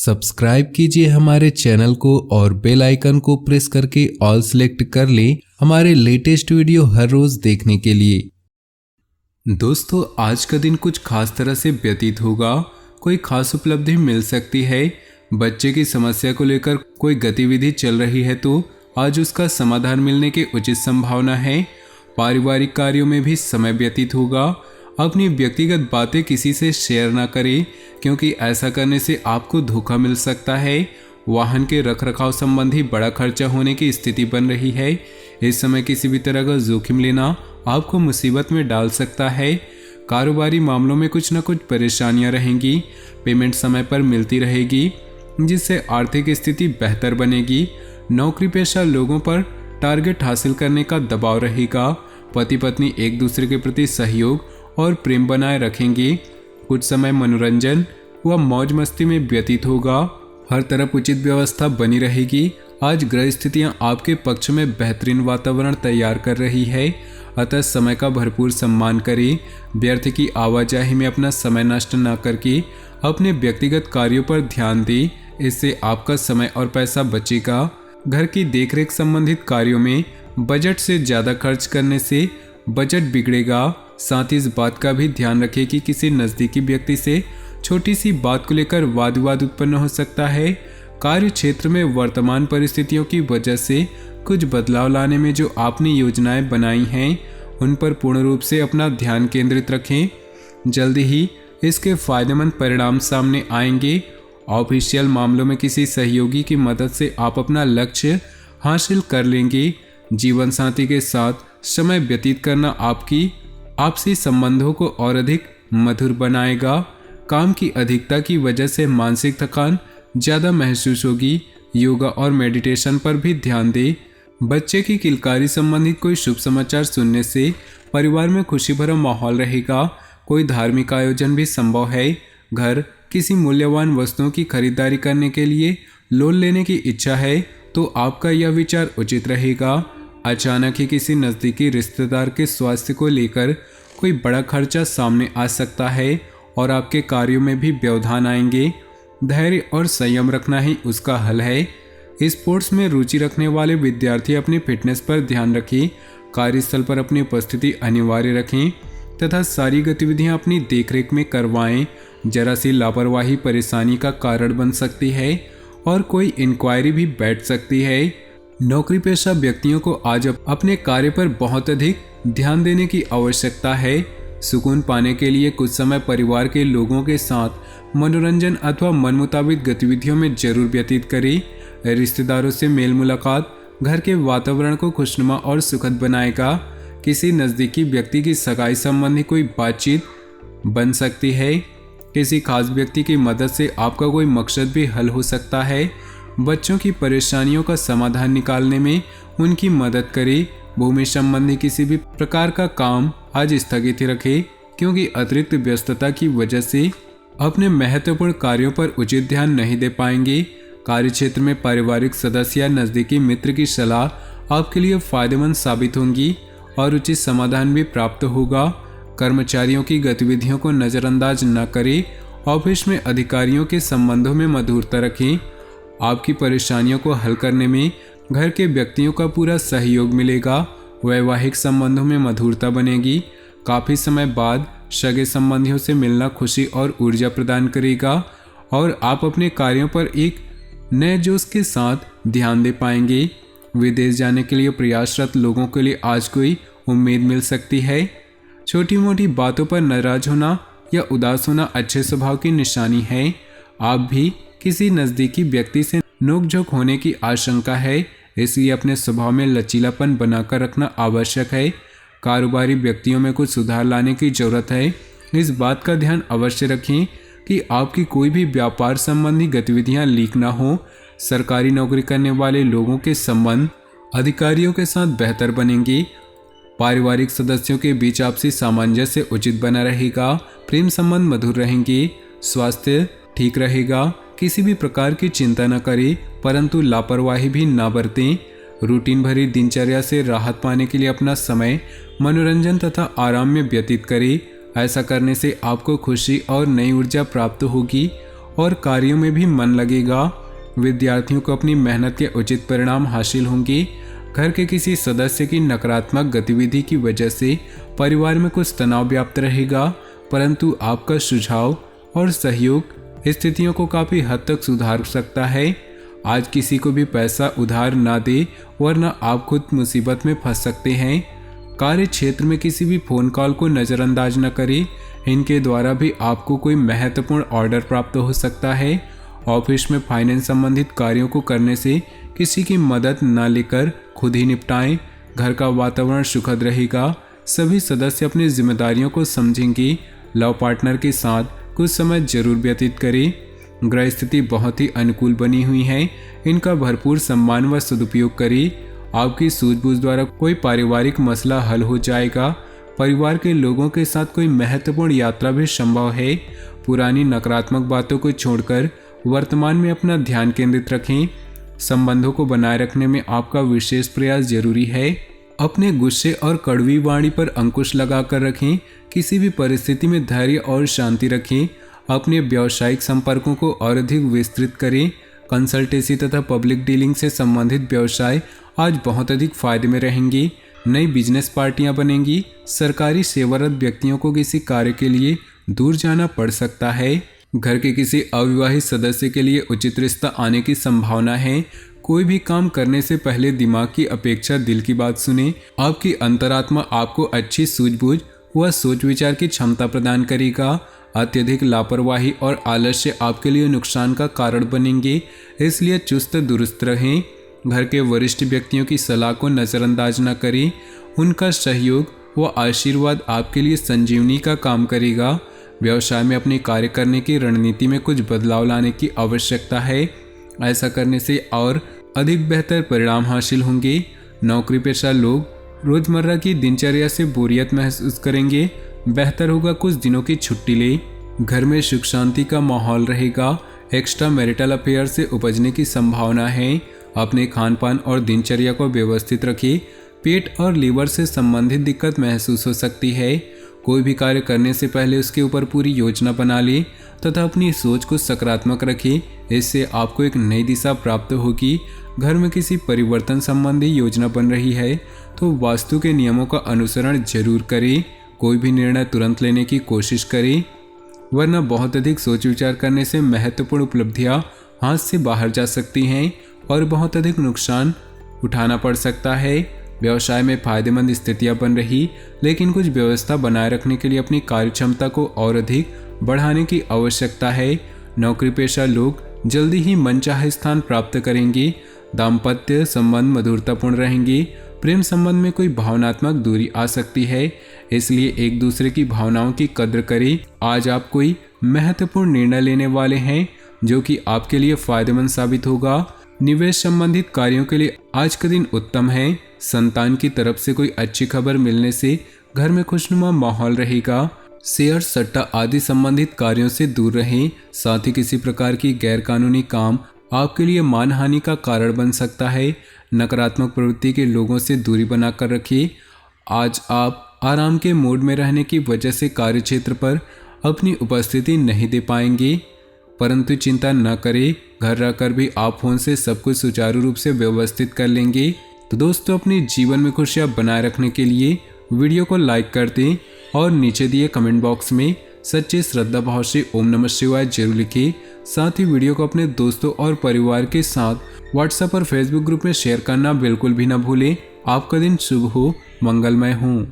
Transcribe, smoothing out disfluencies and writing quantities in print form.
Subscribe कीजिए हमारे channel को और बेल आइकन को प्रेस करके ऑल सेलेक्ट कर लें हमारे लेटेस्ट वीडियो हर रोज देखने के लिए। दोस्तों, आज का दिन कुछ खास तरह से व्यतीत होगा। कोई खास उपलब्धि मिल सकती है। बच्चे की समस्या को लेकर कोई गतिविधि चल रही है तो आज उसका समाधान मिलने की उचित संभावना है। पारिवारिक कार्यों में भी समय व्यतीत होगा। अपनी व्यक्तिगत बातें किसी से शेयर ना करें, क्योंकि ऐसा करने से आपको धोखा मिल सकता है। वाहन के रखरखाव संबंधी बड़ा खर्चा होने की स्थिति बन रही है। इस समय किसी भी तरह का जोखिम लेना आपको मुसीबत में डाल सकता है। कारोबारी मामलों में कुछ न कुछ परेशानियां रहेंगी। पेमेंट समय पर मिलती रहेगी, जिससे आर्थिक स्थिति बेहतर बनेगी। नौकरी पेशा लोगों पर टारगेट हासिल करने का दबाव रहेगा। पति पत्नी एक दूसरे के प्रति सहयोग और प्रेम बनाए रखेंगे। कुछ समय मनोरंजन व मौज मस्ती में व्यतीत होगा। हर तरफ उचित व्यवस्था बनी रहेगी। आज ग्रह स्थितियां आपके पक्ष में बेहतरीन वातावरण तैयार कर रही है, अतः समय का भरपूर सम्मान करें। व्यर्थ की आवाजाही में अपना समय नष्ट न करके अपने व्यक्तिगत कार्यों पर ध्यान दें। इससे आपका समय और पैसा बचेगा। घर की देखरेख संबंधित कार्यों में बजट से ज़्यादा खर्च करने से बजट बिगड़ेगा। साथ ही इस बात का भी ध्यान रखें कि किसी नज़दीकी व्यक्ति से छोटी सी बात को लेकर वाद विवाद उत्पन्न हो सकता है। कार्य क्षेत्र में वर्तमान परिस्थितियों की वजह से कुछ बदलाव लाने में जो आपने योजनाएं बनाई हैं उन पर पूर्ण रूप से अपना ध्यान केंद्रित रखें। जल्दी ही इसके फायदेमंद परिणाम सामने आएंगे। ऑफिशियल मामलों में किसी सहयोगी की मदद से आप अपना लक्ष्य हासिल कर लेंगे। जीवन साथी के साथ समय व्यतीत करना आपकी आपसी संबंधों को और अधिक मधुर बनाएगा। काम की अधिकता की वजह से मानसिक थकान ज़्यादा महसूस होगी। योगा और मेडिटेशन पर भी ध्यान दें। बच्चे की किलकारी संबंधित कोई शुभ समाचार सुनने से परिवार में खुशी भरा माहौल रहेगा। कोई धार्मिक आयोजन भी संभव है। घर किसी मूल्यवान वस्तुओं की खरीदारी करने के लिए लोन लेने की इच्छा है तो आपका यह विचार उचित रहेगा। अचानक ही किसी नज़दीकी रिश्तेदार के स्वास्थ्य को लेकर कोई बड़ा खर्चा सामने आ सकता है और आपके कार्यों में भी व्यवधान आएंगे। धैर्य और संयम रखना ही उसका हल है। स्पोर्ट्स में रुचि रखने वाले विद्यार्थी अपनी फिटनेस पर ध्यान रखें। कार्यस्थल पर अपनी उपस्थिति अनिवार्य रखें तथा सारी गतिविधियां अपनी देखरेख में करवाएं। जरा सी लापरवाही परेशानी का कारण बन सकती है और कोई इंक्वायरी भी बैठ सकती है। नौकरी पेशा व्यक्तियों को आज अपने कार्य पर बहुत अधिक ध्यान देने की आवश्यकता है। सुकून पाने के लिए कुछ समय परिवार के लोगों के साथ मनोरंजन अथवा मन मुताबिक गतिविधियों में जरूर व्यतीत करें। रिश्तेदारों से मेल मुलाकात घर के वातावरण को खुशनुमा और सुखद बनाएगा। किसी नज़दीकी व्यक्ति की सगाई संबंधी कोई बातचीत बन सकती है। किसी खास व्यक्ति की मदद से आपका कोई मकसद भी हल हो सकता है। बच्चों की परेशानियों का समाधान निकालने में उनकी मदद करें। भूमि संबंधी किसी भी प्रकार का काम आज स्थगित रखें, क्योंकि अतिरिक्त व्यस्तता की वजह से अपने महत्वपूर्ण कार्यों पर उचित ध्यान नहीं दे पाएंगे। कार्यक्षेत्र में पारिवारिक सदस्य या नज़दीकी मित्र की सलाह आपके लिए फायदेमंद साबित होंगी और उचित समाधान भी प्राप्त होगा। कर्मचारियों की गतिविधियों को नज़रअंदाज न करें। ऑफिस में अधिकारियों के संबंधों में मधुरता रखें। आपकी परेशानियों को हल करने में घर के व्यक्तियों का पूरा सहयोग मिलेगा। वैवाहिक संबंधों में मधुरता बनेगी। काफ़ी समय बाद सगे संबंधियों से मिलना खुशी और ऊर्जा प्रदान करेगा और आप अपने कार्यों पर एक नए जोश के साथ ध्यान दे पाएंगे। विदेश जाने के लिए प्रयासरत लोगों के लिए आज कोई उम्मीद मिल सकती है। छोटी मोटी बातों पर नाराज होना या उदास होना अच्छे स्वभाव की निशानी है। आप भी किसी नज़दीकी व्यक्ति से नोकझोंक होने की आशंका है, इसलिए अपने स्वभाव में लचीलापन बनाकर रखना आवश्यक है। कारोबारी व्यक्तियों में कुछ सुधार लाने की जरूरत है। इस बात का ध्यान अवश्य रखें कि आपकी कोई भी व्यापार संबंधी गतिविधियां लीक ना हो। सरकारी नौकरी करने वाले लोगों के संबंध अधिकारियों के साथ बेहतर बनेंगे। पारिवारिक सदस्यों के बीच आपसी सामंजस्य उचित बना रहेगा। प्रेम संबंध मधुर रहेंगे। स्वास्थ्य ठीक रहेगा। किसी भी प्रकार की चिंता न करें, परंतु लापरवाही भी ना बरतें। रूटीन भरी दिनचर्या से राहत पाने के लिए अपना समय मनोरंजन तथा आराम में व्यतीत करें। ऐसा करने से आपको खुशी और नई ऊर्जा प्राप्त होगी और कार्यों में भी मन लगेगा। विद्यार्थियों को अपनी मेहनत के उचित परिणाम हासिल होंगे। घर के किसी सदस्य की नकारात्मक गतिविधि की वजह से परिवार में कुछ तनाव व्याप्त रहेगा, परंतु आपका सुझाव और सहयोग स्थितियों को काफी हद तक सुधार सकता है। आज किसी को भी पैसा उधार ना दे, वरना आप खुद मुसीबत में फंस सकते हैं। कार्य क्षेत्र में किसी भी फोन कॉल को नज़रअंदाज न करें, इनके द्वारा भी आपको कोई महत्वपूर्ण ऑर्डर प्राप्त हो सकता है। ऑफिस में फाइनेंस संबंधित कार्यों को करने से किसी की मदद न लेकर खुद ही निपटाएं। घर का वातावरण सुखद रहेगा, सभी सदस्य अपनी जिम्मेदारियों को समझेंगे। लव पार्टनर के साथ कुछ समय जरूर व्यतीत करें। ग्रह स्थिति बहुत ही अनुकूल बनी हुई है, इनका भरपूर सम्मान व सदुपयोग करें। आपकी सूझबूझ द्वारा कोई पारिवारिक मसला हल हो जाएगा। परिवार के लोगों के साथ कोई महत्वपूर्ण यात्रा भी संभव है। पुरानी नकारात्मक बातों को छोड़कर वर्तमान में अपना ध्यान केंद्रित रखें। संबंधों को बनाए रखने में आपका विशेष प्रयास जरूरी है। अपने गुस्से और कड़वी वाणी पर अंकुश लगाकर रखें। किसी भी परिस्थिति में धैर्य और शांति रखें। अपने व्यावसायिक संपर्कों को और अधिक विस्तृत करें। कंसल्टेंसी तथा पब्लिक डीलिंग से संबंधित व्यवसाय आज बहुत अधिक फायदे में रहेंगे। नई बिजनेस पार्टियां बनेंगी। सरकारी सेवारत व्यक्तियों को किसी कार्य के लिए दूर जाना पड़ सकता है। घर के किसी अविवाहित सदस्य के लिए उचित रिश्ता आने की संभावना है। कोई भी काम करने से पहले दिमाग की अपेक्षा दिल की बात सुने। आपकी अंतरात्मा आपको अच्छी सूझबूझ व सोच विचार की क्षमता प्रदान करेगा। अत्यधिक लापरवाही और आलस्य आपके लिए नुकसान का कारण बनेंगे, इसलिए चुस्त दुरुस्त रहें। घर के वरिष्ठ व्यक्तियों की सलाह को नज़रअंदाज न करें। उनका सहयोग व आशीर्वाद आपके लिए संजीवनी का काम करेगा। व्यवसाय में अपने कार्य करने की रणनीति में कुछ बदलाव लाने की आवश्यकता है। ऐसा करने से और अधिक बेहतर परिणाम हासिल होंगे। नौकरी पेशा लोग रोजमर्रा की दिनचर्या से बोरियत महसूस करेंगे। बेहतर होगा कुछ दिनों की छुट्टी ले। घर में सुख शांति का माहौल रहेगा। एक्स्ट्रा मैरिटल अफेयर से उपजने की संभावना है। अपने खान पान और दिनचर्या को व्यवस्थित रखें। पेट और लीवर से संबंधित दिक्कत महसूस हो सकती है। कोई भी कार्य करने से पहले उसके ऊपर पूरी योजना बना ले तथा अपनी सोच को सकारात्मक रखें। इससे आपको एक नई दिशा प्राप्त होगी। घर में किसी परिवर्तन संबंधी योजना बन रही है तो वास्तु के नियमों का अनुसरण जरूर करें। कोई भी निर्णय तुरंत लेने की कोशिश करें, वरना बहुत अधिक सोच विचार करने से महत्वपूर्ण उपलब्धियां हाथ से बाहर जा सकती हैं और बहुत अधिक नुकसान उठाना पड़ सकता है। व्यवसाय में फायदेमंद स्थितियां बन रही, लेकिन कुछ व्यवस्था बनाए रखने के लिए अपनी कार्य क्षमता को और अधिक बढ़ाने की आवश्यकता है। नौकरी पेशा लोग जल्दी ही मनचाहे स्थान प्राप्त करेंगे। दाम्पत्य संबंध मधुरतापूर्ण रहेंगे। प्रेम संबंध में कोई भावनात्मक दूरी आ सकती है, इसलिए एक दूसरे की भावनाओं की कद्र करें। आज आप कोई महत्वपूर्ण निर्णय लेने वाले हैं जो कि आपके लिए फायदेमंद साबित होगा। निवेश संबंधित कार्यों के लिए आज का दिन उत्तम है। संतान की तरफ से कोई अच्छी खबर मिलने से घर में खुशनुमा माहौल रहेगा। शेयर सट्टा आदि संबंधित कार्यों से दूर रहें। साथ ही किसी प्रकार की गैरकानूनी काम आपके लिए मानहानि का कारण बन सकता है। नकारात्मक प्रवृत्ति के लोगों से दूरी बनाकर रखिए। आज आप आराम के मूड में रहने की वजह से कार्यक्षेत्र पर अपनी उपस्थिति नहीं दे पाएंगे, परंतु चिंता न करें, घर रहकर भी आप फोन से सब कुछ सुचारू रूप से व्यवस्थित कर लेंगे। तो दोस्तों, अपने जीवन में खुशियां बनाए रखने के लिए वीडियो को लाइक कर दें और नीचे दिए कमेंट बॉक्स में सच्चे श्रद्धा भाव से ओम नमः शिवाय जरूर लिखें। साथ ही वीडियो को अपने दोस्तों और परिवार के साथ व्हाट्सएप और फेसबुक ग्रुप में शेयर करना बिल्कुल भी न भूलें। आपका दिन शुभ हो, मंगलमय हो।